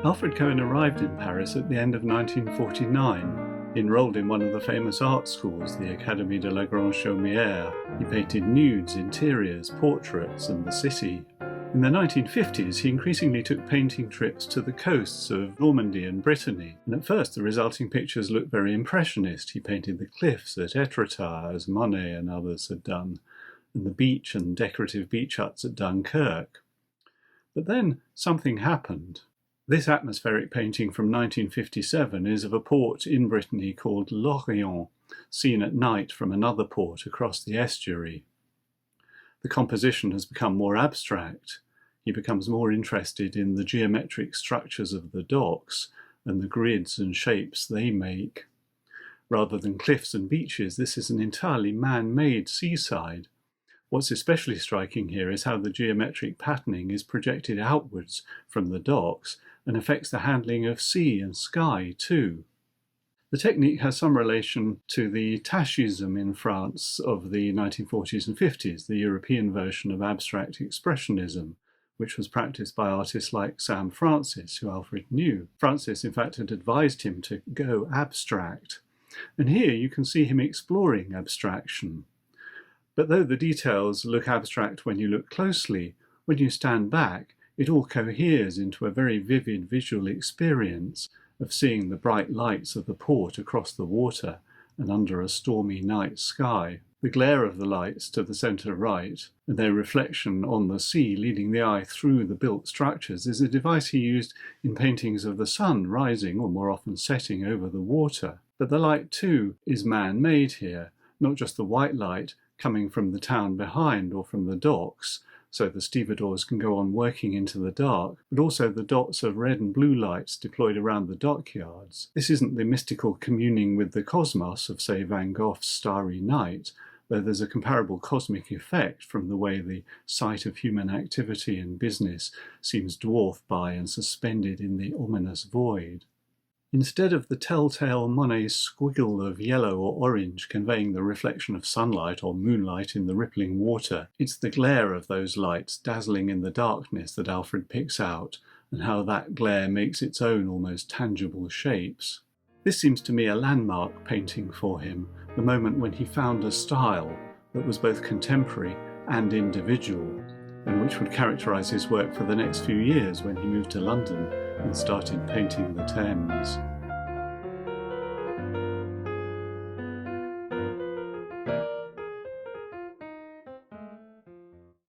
Alfred Cohen arrived in Paris at the end of 1949, enrolled in one of the famous art schools, the Académie de la Grande Chaumière. He painted nudes, interiors, portraits, and the city. In the 1950s, he increasingly took painting trips to the coasts of Normandy and Brittany, and at first the resulting pictures looked very impressionist. He painted the cliffs at Étretat, as Monet and others had done, and the beach and decorative beach huts at Dunkirk. But then something happened. This atmospheric painting from 1957 is of a port in Brittany called Lorient, seen at night from another port across the estuary. The composition has become more abstract. He becomes more interested in the geometric structures of the docks and the grids and shapes they make. Rather than cliffs and beaches, this is an entirely man-made seaside. What's especially striking here is how the geometric patterning is projected outwards from the docks and affects the handling of sea and sky too. The technique has some relation to the tachism in France of the 1940s and 50s, the European version of abstract expressionism, which was practiced by artists like Sam Francis, who Alfred knew. Francis, in fact, had advised him to go abstract. And here you can see him exploring abstraction. But though the details look abstract when you look closely, when you stand back, it all coheres into a very vivid visual experience of seeing the bright lights of the port across the water and under a stormy night sky. The glare of the lights to the centre right, and their reflection on the sea leading the eye through the built structures, is a device he used in paintings of the sun rising, or more often setting, over the water. But the light too is man-made here, not just the white light coming from the town behind or from the docks, so the stevedores can go on working into the dark, but also the dots of red and blue lights deployed around the dockyards. This isn't the mystical communing with the cosmos of, say, Van Gogh's Starry Night, though there's a comparable cosmic effect from the way the site of human activity and business seems dwarfed by and suspended in the ominous void. Instead of the telltale Monet squiggle of yellow or orange conveying the reflection of sunlight or moonlight in the rippling water, it's the glare of those lights dazzling in the darkness that Alfred picks out, and how that glare makes its own almost tangible shapes. This seems to me a landmark painting for him, the moment when he found a style that was both contemporary and individual, and which would characterise his work for the next few years when he moved to London and started painting the Thames.